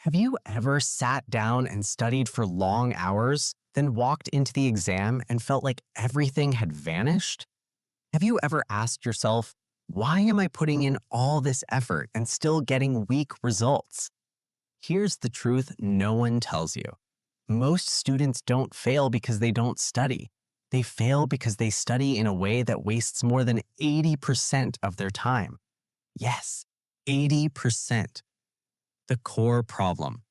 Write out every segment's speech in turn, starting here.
Have you ever sat down and studied for long hours, then walked into the exam and felt like everything had vanished? Have you ever asked yourself, why am I putting in all this effort and still getting weak results? Here's the truth no one tells you. Most students don't fail because they don't study. They fail because they study in a way that wastes more than 80% of their time. Yes, 80%. The core problem.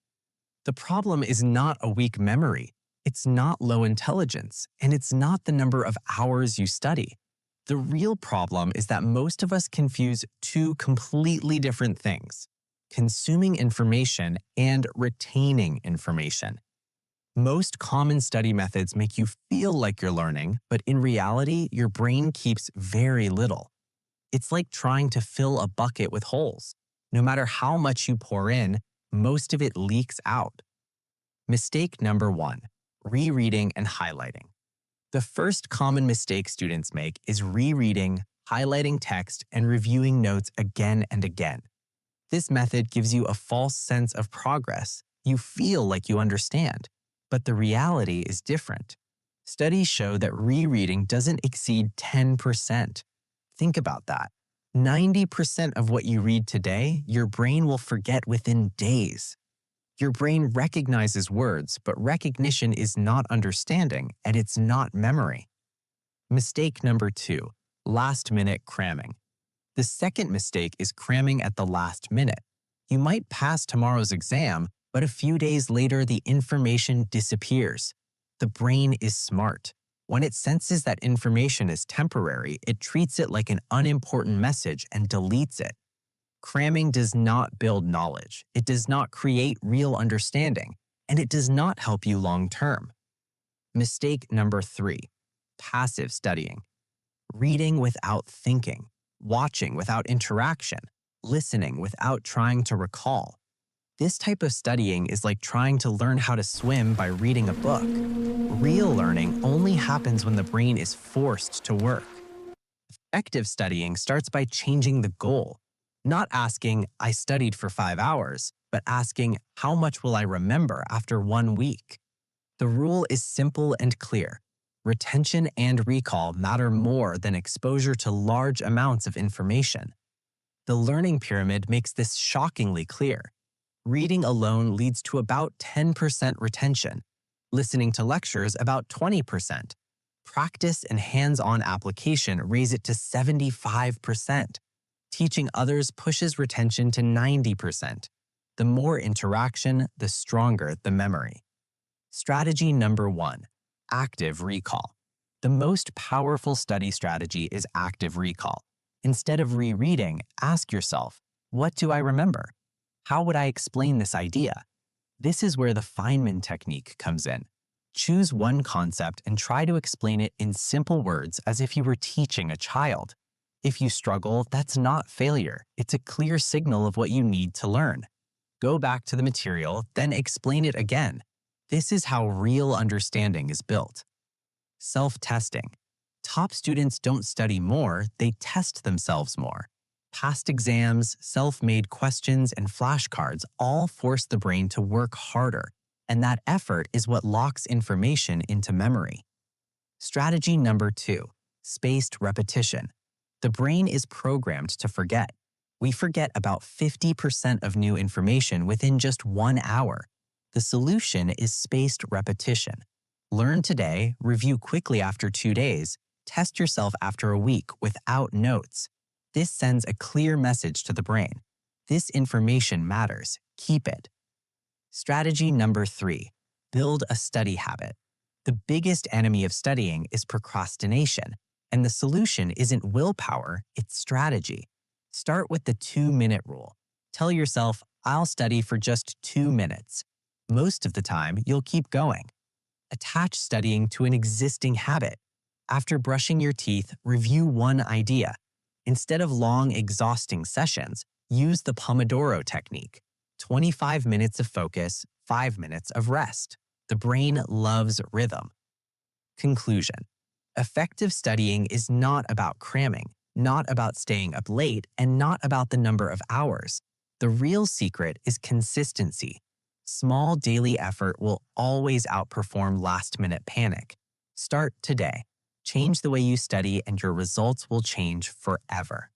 The problem is not a weak memory. It's not low intelligence, and it's not the number of hours you study. The real problem is that most of us confuse two completely different things: consuming information and retaining information. Most common study methods make you feel like you're learning, but in reality, your brain keeps very little. It's like trying to fill a bucket with holes. No matter how much you pour in, most of it leaks out. Mistake number 1, rereading and highlighting. The first common mistake students make is rereading, highlighting text, and reviewing notes again and again. This method gives you a false sense of progress. You feel like you understand, but the reality is different. Studies show that rereading doesn't exceed 10%. Think about that. 90% of what you read today, your brain will forget within days. Your brain recognizes words, but recognition is not understanding, and it's not memory. Mistake number 2, last-minute cramming. The second mistake is cramming at the last minute. You might pass tomorrow's exam, but a few days later, the information disappears. The brain is smart. When it senses that information is temporary, it treats it like an unimportant message and deletes it. Cramming does not build knowledge. It does not create real understanding, and it does not help you long term. Mistake number 3, passive studying. Reading without thinking, watching without interaction, listening without trying to recall. This type of studying is like trying to learn how to swim by reading a book. Real learning only happens when the brain is forced to work. Effective studying starts by changing the goal. Not asking, I studied for 5 hours, but asking, how much will I remember after 1 week? The rule is simple and clear. Retention and recall matter more than exposure to large amounts of information. The learning pyramid makes this shockingly clear. Reading alone leads to about 10% retention. Listening to lectures about 20%. Practice and hands-on application raise it to 75%. Teaching others pushes retention to 90%. The more interaction, the stronger the memory. Strategy number 1, active recall. The most powerful study strategy is active recall. Instead of rereading, ask yourself, what do I remember? How would I explain this idea? This is where the Feynman technique comes in. Choose one concept and try to explain it in simple words as if you were teaching a child. If you struggle, that's not failure. It's a clear signal of what you need to learn. Go back to the material, then explain it again. This is how real understanding is built. Self-testing. Top students don't study more, they test themselves more. Past exams, self-made questions, and flashcards all force the brain to work harder, and that effort is what locks information into memory. Strategy number 2, spaced repetition. The brain is programmed to forget. We forget about 50% of new information within just 1 hour. The solution is spaced repetition. Learn today, review quickly after 2 days, test yourself after a week without notes. This sends a clear message to the brain. This information matters. Keep it. Strategy number 3, build a study habit. The biggest enemy of studying is procrastination, and the solution isn't willpower, it's strategy. Start with the 2-minute rule. Tell yourself, I'll study for just 2 minutes. Most of the time, you'll keep going. Attach studying to an existing habit. After brushing your teeth, review one idea. Instead of long, exhausting sessions, use the Pomodoro technique. 25 minutes of focus, 5 minutes of rest. The brain loves rhythm. Conclusion. Effective studying is not about cramming, not about staying up late, and not about the number of hours. The real secret is consistency. Small daily effort will always outperform last-minute panic. Start today. Change the way you study, and your results will change forever.